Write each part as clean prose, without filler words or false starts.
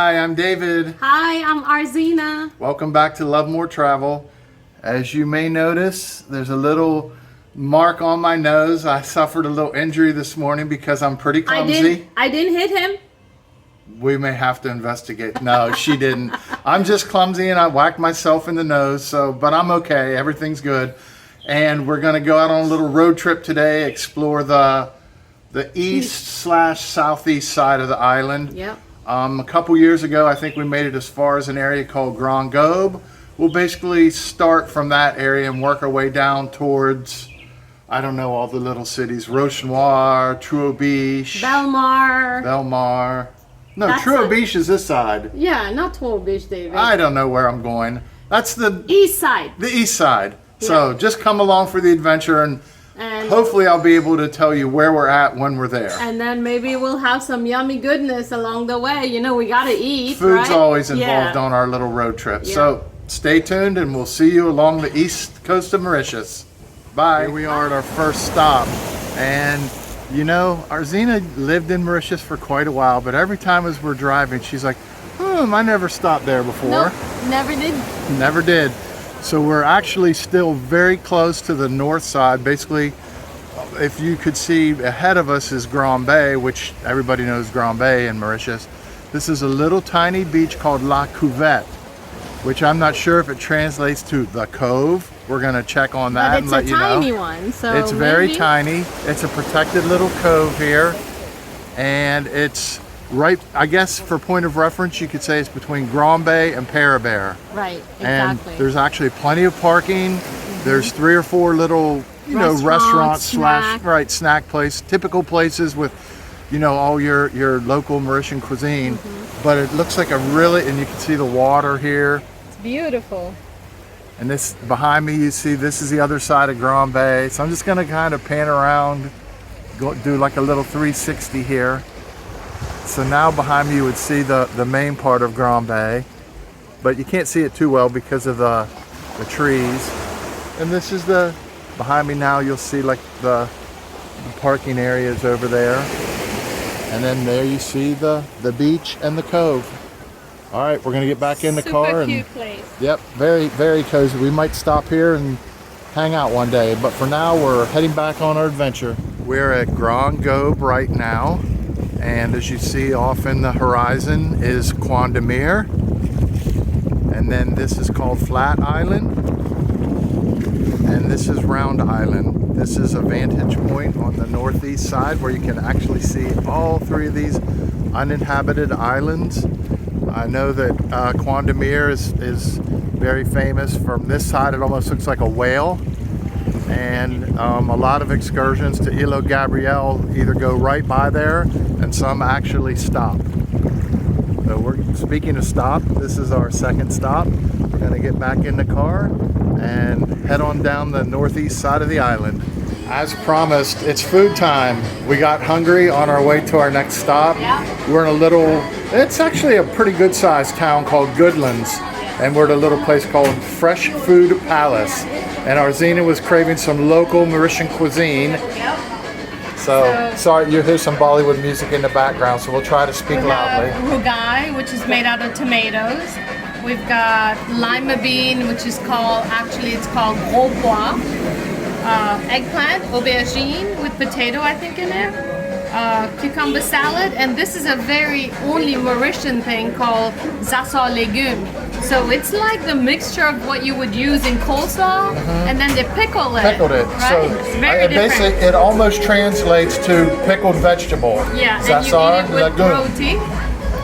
Hi, I'm David. Hi, I'm Arzina. Welcome back to Love More Travel. As you may notice, there's a little mark on my nose. I suffered a little injury this morning because I'm pretty clumsy. I didn't hit him. We may have to investigate. No, she didn't. I'm just clumsy and I whacked myself in the nose. But I'm okay. Everything's good. And we're going to go out on a little road trip today, explore the east/southeast side of the island. Yep. A couple years ago, I think we made it as far as an area called Grand Gaube. We'll basically start from that area and work our way down towards, I don't know, all the little cities. Roches Noires, Bel Mare. Bel Mare. No, Beach is this side. Yeah, not Beach, David. I don't know where I'm going. That's the east side. The east side. Yeah. So just come along for the adventure and hopefully I'll be able to tell you where we're at when we're there. And then maybe we'll have some yummy goodness along the way. You know, we gotta eat, Food's right? always involved on our little road trip. Yeah. So stay tuned and we'll see you along the east coast of Mauritius. Bye. Here we are at our first stop. And you know, Arzina lived in Mauritius for quite a while, but every time as we're driving, she's like, I never stopped there before. Nope, never did. Never did. So we're actually still very close to the north side. Basically, if you could see ahead of us is Grand Baie, which everybody knows Grand Baie in Mauritius. This is a little tiny beach called La Cuvette, which I'm not sure if it translates to the cove. We're gonna check on that and let you know. It's a tiny one, so it's very tiny. It's a protected little cove here, and it's right, I guess for point of reference, you could say it's between Grand Baie and Poudre. Right, exactly. And there's actually plenty of parking. There's 3 or 4 little, restaurants snack place, typical places with, all your local Mauritian cuisine. But it looks like and you can see the water here. It's beautiful. And this behind me, you see this is the other side of Grand Baie. So I'm just gonna kind of pan around, do like a little 360 here. So now behind me you would see the main part of Grand Baie, but you can't see it too well because of the trees. And this is behind me now you'll see like the parking areas over there. And then there you see the beach and the cove. All right, we're gonna get back in the car. Super cute place. Yep, very, very cozy. We might stop here and hang out one day, but for now we're heading back on our adventure. We're at Grand Gaube right now. And as you see off in the horizon is Grand Baie. And then this is called Flat Island. And this is Round Island. This is a vantage point on the northeast side where you can actually see all 3 of these uninhabited islands. I know that Grand Baie is very famous. From this side it almost looks like a whale. And a lot of excursions to Île Gabriel either go right by there and some actually stop. So speaking of stop, this is our second stop. We're gonna get back in the car and head on down the northeast side of the island. As promised, it's food time. We got hungry on our way to our next stop. Yeah. We're in it's actually a pretty good sized town called Goodlands. And we're at a little place called Fresh Food Palace. And Arzina was craving some local Mauritian cuisine. Yep. So sorry, you hear some Bollywood music in the background, so we'll try to speak loudly. Rugai, which is made out of tomatoes. We've got lima bean, which is called gros pois. Eggplant, aubergine with potato, I think, in it. Cucumber salad, and this is a very only Mauritian thing called zassar légumes. So it's like the mixture of what you would use in coleslaw, and then they pickled it. Right? So it's very different. basically, it almost translates to pickled vegetable. Yeah, Zassar and you eat it with roti.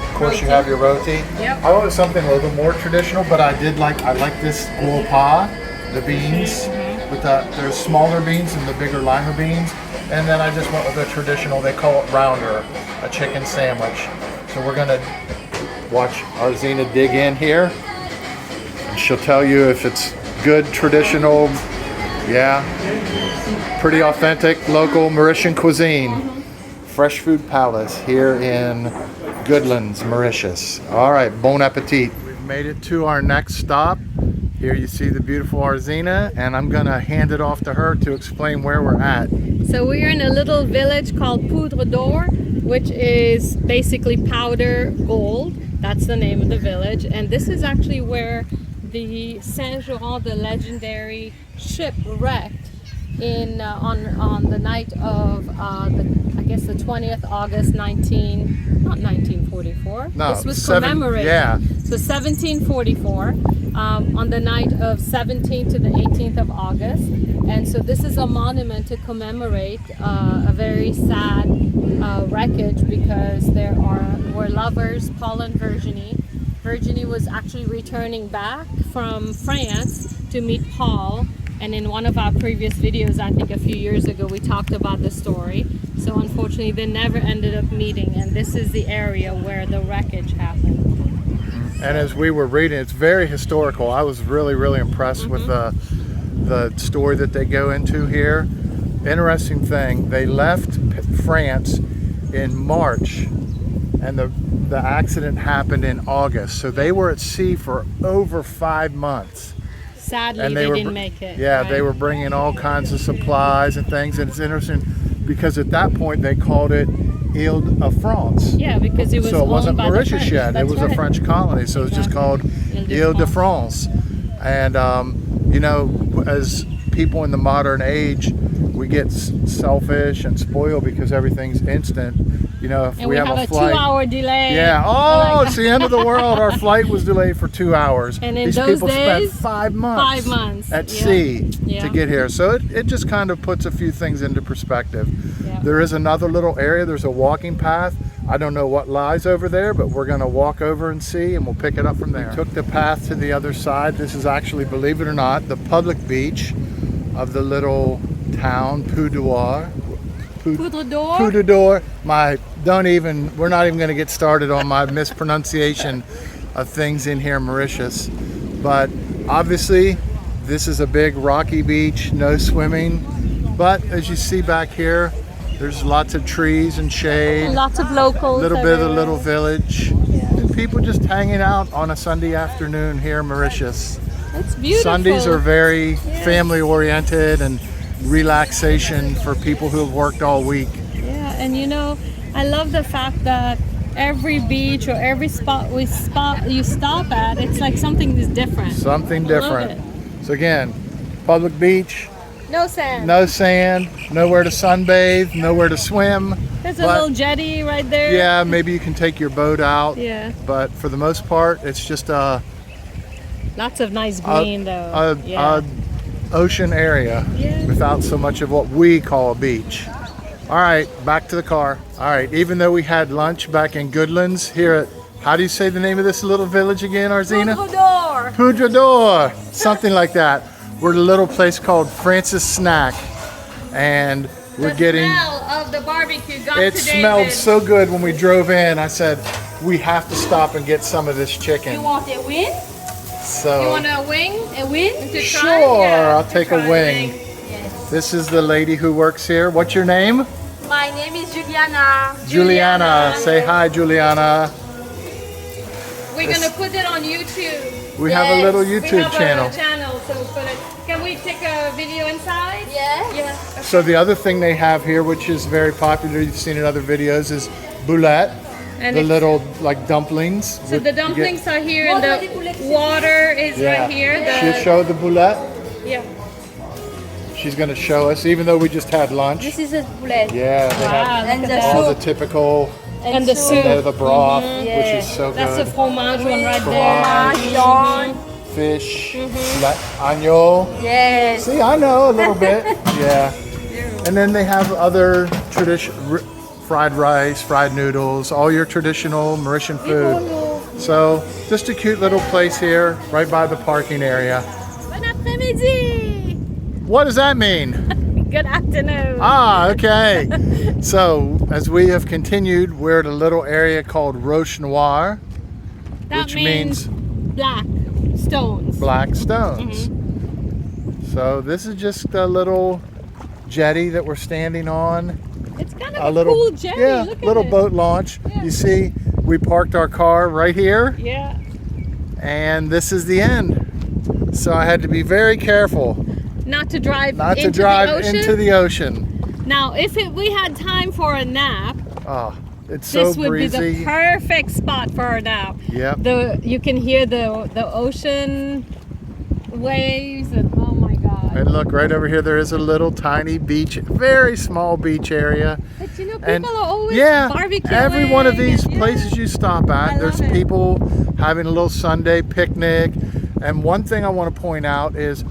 Of course, you have your roti. Yep. I wanted something a little more traditional, but I like this gros pois, the beans. With there's smaller beans and the bigger lima beans. And then I just went with a traditional, they call it rounder, a chicken sandwich. So we're gonna watch Arzina dig in here. And she'll tell you if it's good, traditional, pretty authentic, local Mauritian cuisine. Fresh Food Palace here in Goodlands, Mauritius. All right, bon appetit. We've made it to our next stop. Here you see the beautiful Arzina, and I'm gonna hand it off to her to explain where we're at. So we're in a little village called Poudre, which is basically powder gold. That's the name of the village, and this is actually where the Saint-Jean, the legendary ship, wrecked in on the night of I guess the 20th August 1944. No, this was commemorated. Yeah. So 1744, on the night of 17th to the 18th of August, and so this is a monument to commemorate a very sad wreckage, because there were lovers, Paul and Virginie. Virginie was actually returning back from France to meet Paul, and in one of our previous videos, I think a few years ago, we talked about the story. So unfortunately, they never ended up meeting, and this is the area where the wreckage happened. And as we were reading, it's very historical. I was really, really impressed with the story that they go into here. Interesting thing, they left France in March, and the accident happened in August. So they were at sea for over 5 months. Sadly, And they didn't make it. Yeah, right? they were bringing all kinds of supplies and things. And it's interesting because at that point they called it Ile de France. Yeah, because it was So it wasn't owned by the Mauritius French. yet. It That's was right. a French colony. So it's just called Ile de France. And, you know, as people in the modern age, we get selfish and spoiled because everything's instant. You know, if And we have a flight, 2-hour delay. yeah. Oh, it's the end of the world. Our flight was delayed for 2 hours. And in These those people days, spent 5 months, 5 months, at yeah. sea Yeah. to get here. So it just kind of puts a few things into perspective. Yeah. There is another little area. There's a walking path. I don't know what lies over there, but we're going to walk over and see, and we'll pick it up from there. We took the path to the other side. This is actually, believe it or not, the public beach of the little town, Poudre. Poudre d'Or. Poudre d'Or. We're not even going to get started on my mispronunciation of things in here in Mauritius. But obviously, this is a big rocky beach, no swimming. But as you see back here, there's lots of trees and shade. Lots of locals. A little bit of the everywhere. little village. And people just hanging out on a Sunday afternoon here in Mauritius. It's beautiful. Sundays are very family oriented and relaxation for people who have worked all week. Yeah, and you know, I love the fact that every beach or every spot you stop at, it's like something is different. Something I love different. So again, public beach, No sand. no sand, nowhere to sunbathe, nowhere to swim. There's a but- little jetty right there. Yeah, maybe you can take your boat out. Yeah. But for the most part, it's just Lots of nice green though. a ocean area Yeah. without so much of what we call a beach. All right, back to the car. All right, even though we had lunch back in Goodlands here at, how do you say the name of this little village again, Arzina? Poudre d'Or. Poudre d'Or, something like that. We're at a little place called Francis Snack, and we're The getting, smell of the barbecue got it to smelled David. so good when we drove in. I said, we have to stop and get some of this chicken. You want a wing? So, You want a wing? A wing? To try? sure, Yeah, I'll to take a try wing. Yes. This is the lady who works here. What's your name? My name is Juliana. Juliana. Say hi, Juliana. We're gonna put it on YouTube. We have a Yes, little we YouTube We have channel. a channel, so put it. Can we take a video inside? Yes. Yeah. So the other thing they have here, which is very popular, you've seen in other videos, is boulette. And The it's- little like dumplings. So the dumplings are here, and the water is right here. She'll show the boulette. Yeah. She's going to show us, even though we just had lunch. This is a poulet. Yeah, they have Wow, And look the at all that. the typical, And the soup. the broth, Yeah. which is so That's the good. fromage one right Fromage. there. John. Fish, agneau. Yes. See, I know a little bit. Yeah. And then they have other fried rice, fried noodles, all your traditional Mauritian food. So just a cute little place here, right by the parking area. Bon après-midi. What does that mean? Good afternoon. Ah, okay. So as we have continued, we're at a little area called Roches Noires, That which means black stones. black stones. So this is just a little jetty that we're standing on. It's kind of A a little, cool jetty. yeah, Look at little it. boat launch. Yeah. You see, we parked our car right here, Yeah. and this is the end. So I had to be very careful Not to drive not into to drive the ocean. into the ocean. Now, if we had time for a nap, Oh, It's so This would breezy. be the perfect spot for her now. Yep. You can hear the ocean waves, and oh my God. And look, right over here, there is a little tiny beach, very small beach area. But you know, people And are always barbecuing. every one of these and, places you stop at, I there's love it. people having a little Sunday picnic. And one thing I want to point out is,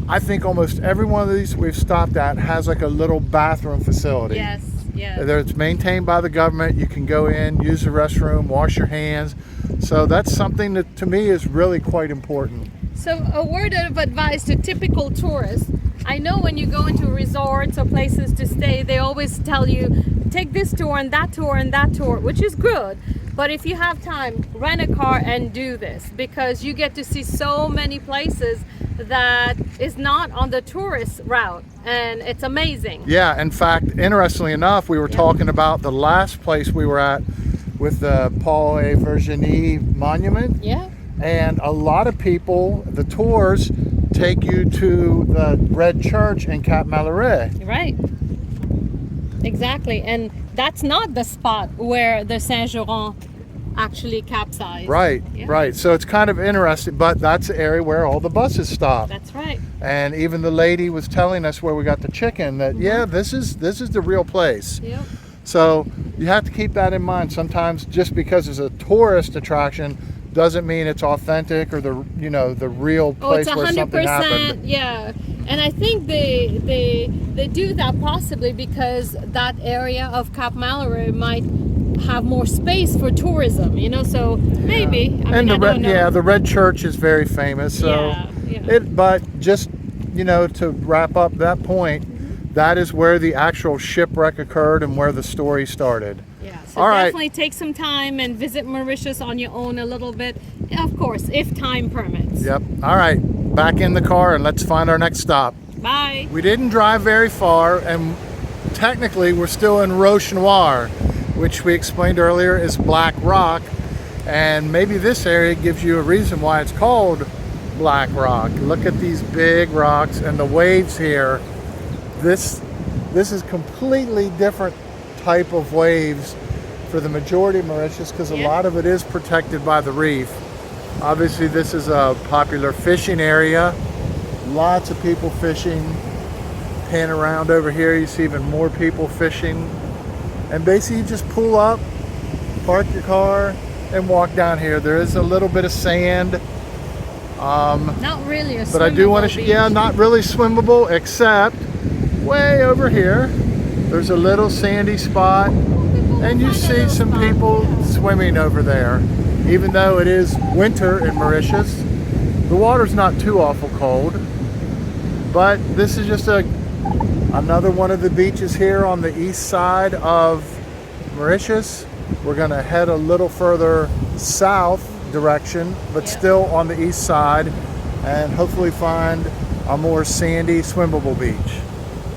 I think almost every one of these we've stopped at has like a little bathroom facility. Yes, yes. It's maintained by the government. You can go in, use the restroom, wash your hands. So that's something that to me is really quite important. So a word of advice to typical tourists. I know when you go into resorts or places to stay, they always tell you, take this tour and that tour and that tour, which is good. But if you have time, rent a car and do this, because you get to see so many places that is not on the tourist route, and it's amazing. Yeah, in fact, interestingly enough, we were talking about the last place we were at with the Paul et Virginie monument. Yeah. And a lot of people, the tours, take you to the Red Church in Cap Malheureux. Right. Exactly. And that's not the spot where the Saint-Jean actually capsized. Right, Yeah. right. So it's kind of interesting, but that's the area where all the buses stop. That's right. And even the lady was telling us where we got the chicken that, yeah, this is the real place. Yep. So you have to keep that in mind. Sometimes just because it's a tourist attraction doesn't mean it's authentic or the real place it's where something 100%. happened. Yeah. And I think they do that possibly because that area of Cap Malheureux might have more space for tourism, so maybe. I And mean, I don't know. the Red Church is very famous. So Yeah. but just to wrap up that point, that is where the actual shipwreck occurred and where the story started. Yeah, so All right. definitely take some time and visit Mauritius on your own a little bit. Of course, if time permits. Yep. All right, back in the car and let's find our next stop. Bye. We didn't drive very far, and technically we're still in Roches Noires, which we explained earlier is black rock. And maybe this area gives you a reason why it's called black rock. Look at these big rocks and the waves here. This is completely different type of waves for the majority of Mauritius, because a lot of it is protected by the reef. Obviously this is a popular fishing area. Lots of people fishing. Pan around over here, you see even more people fishing. And basically you just pull up, park your car, and walk down here. There is a little bit of sand. Not really a But I do want to, beach. yeah, not really swimmable, except way over here. There's a little sandy spot, and you see some people swimming over there. Even though it is winter in Mauritius, the water's not too awful cold. But this is just another one of the beaches here on the east side of Mauritius. We're gonna head a little further south direction, but still on the east side, and hopefully find a more sandy, swimmable beach.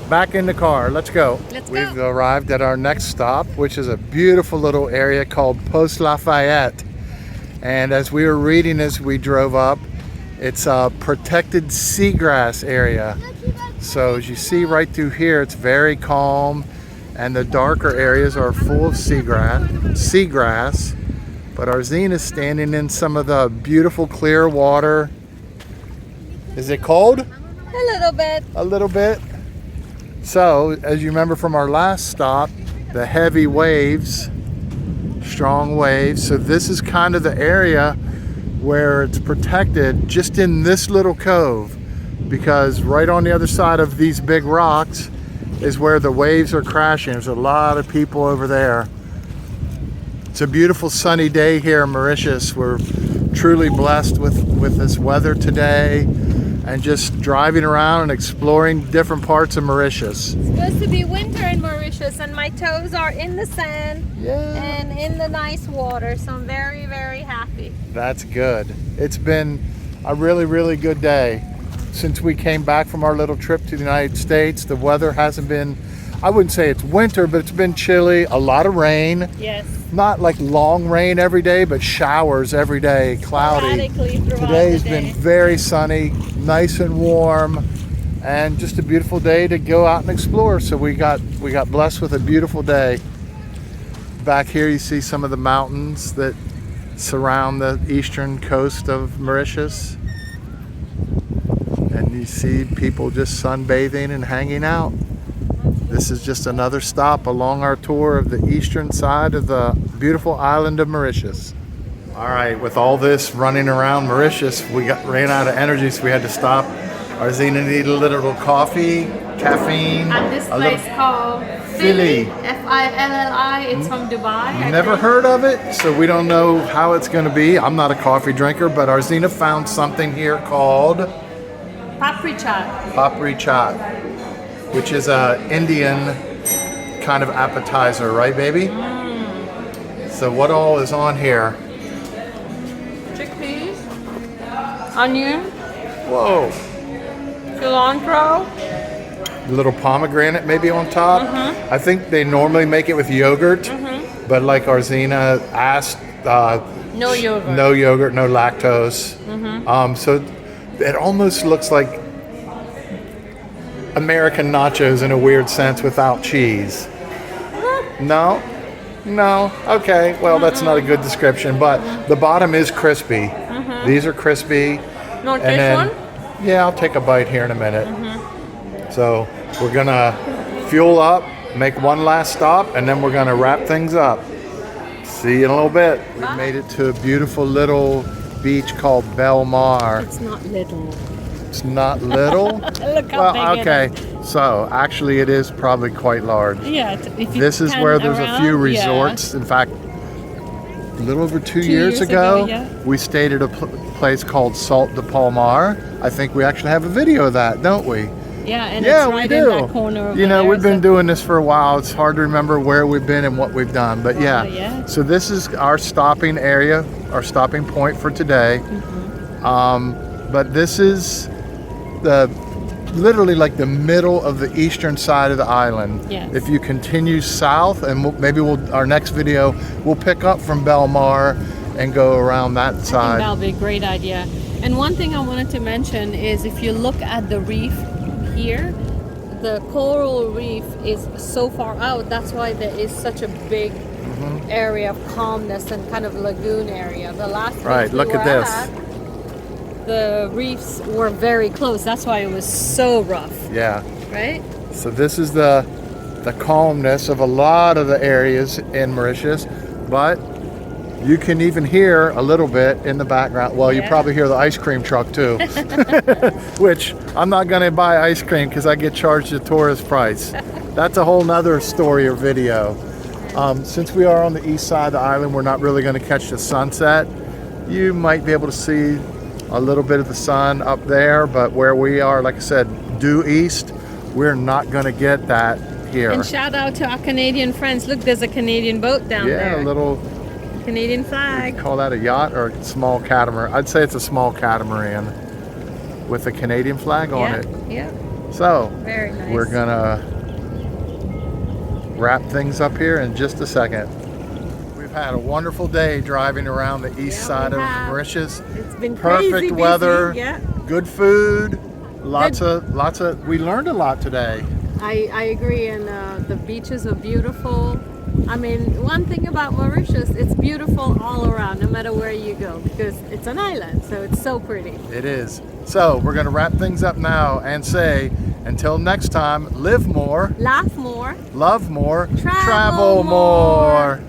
Back in the car, let's go. Let's go. We've arrived at our next stop, which is a beautiful little area called Poste Lafayette. And as we were reading as we drove up, it's a protected seagrass area. So as you see right through here, it's very calm, and the darker areas are full of seagrass. But Arzine is standing in some of the beautiful clear water. Is it cold? A little bit. A little bit. So, as you remember from our last stop, the heavy waves, strong waves. So this is kind of the area where it's protected, just in this little cove, because right on the other side of these big rocks is where the waves are crashing. There's a lot of people over there. It's a beautiful sunny day here in Mauritius. We're truly blessed with this weather today, and just driving around and exploring different parts of Mauritius. It's supposed to be winter in Mauritius, and my toes are in the sand Yeah. and in the nice water, so I'm very, very happy. That's good. It's been a really, really good day. Since we came back from our little trip to the United States, the weather hasn't been, I wouldn't say it's winter, but it's been chilly, a lot of rain. Yes. Not like long rain every day, but showers every day, cloudy. Sporadically throughout Today's the day. been very sunny, nice and warm, and just a beautiful day to go out and explore. So we got blessed with a beautiful day. back here you see some of the mountains that surround the eastern coast of Mauritius. And you see people just sunbathing and hanging out. This is just another stop along our tour of the eastern side of the beautiful island of Mauritius. All right, with all this running around Mauritius, we ran out of energy, so we had to stop. Our Zena needed a little coffee, caffeine. At this place called Philly. Filli. It's from Dubai. I Never think. heard of it, so we don't know how it's going to be. I'm not a coffee drinker, but our Zena found something here called Papri chaat. papri chaat, which is a Indian kind of appetizer, right, baby? So what all is on here? Chickpeas, onion, Whoa, cilantro. a little pomegranate maybe on top. I think they normally make it with yogurt, but like our Zena asked, No yogurt. no yogurt, no lactose. So it almost looks like American nachos in a weird sense without cheese. No? No? Okay, well that's not a good description, but the bottom is crispy. These are crispy. You want this one? Yeah, I'll take a bite here in a minute. So we're gonna fuel up, make one last stop, and then we're gonna wrap things up. See you in a little bit. We made it to a beautiful little beach called Bel Mare. It's not little. It's not little. Look how big okay. it is. So actually, it is probably quite large. Yeah. If you This is pan where there's a around, few yeah. resorts. In fact, a little over 2 years years ago, ago, yeah. we stayed at a place called Salt de Palmar. I think we actually have a video of that, don't we? Yeah, and Yeah, it's we right do. in that corner over You know, there, we've been so- doing this for a while. It's hard to remember where we've been and what we've done. But yeah, yeah. so this is our stopping area, our stopping point for today. But this is literally like the middle of the eastern side of the island. Yes. If you continue south, and maybe our next video, we'll pick up from Bel Mare and go around that I think side. that'll be a great idea. And one thing I wanted to mention is if you look at the reef here, the coral reef is so far out. That's why there is such a big area of calmness and kind of lagoon area. The last place Right, we look were at this. the reefs were very close. That's why it was so rough, Yeah. right? So this is the calmness of a lot of the areas in Mauritius, but you can even hear a little bit in the background. Well, you Yeah. probably hear the ice cream truck too, which I'm not going to buy ice cream because I get charged a tourist price. That's a whole nother story or video. Since we are on the east side of the island, we're not really going to catch the sunset. You might be able to see a little bit of the sun up there, but where we are, like I said, due east, we're not going to get that here. And shout out to our Canadian friends. Look, there's a Canadian boat down Yeah, there. a little, Canadian flag. call that a yacht or a small catamaran? I'd say it's a small catamaran with a Canadian flag on Yeah, it. yeah, So very nice. we're gonna wrap things up here in just a second. We've had a wonderful day driving around the east Yeah, side we of have. Mauritius. It's been Perfect crazy busy, weather, Yeah, good food, lots of. We learned a lot today. I agree. And the beaches are beautiful. I mean, one thing about Mauritius, it's beautiful all around, no matter where you go, because it's an island, so it's so pretty. It is. So we're gonna wrap things up now and say, until next time, live more, Laugh more. love more, Travel travel more.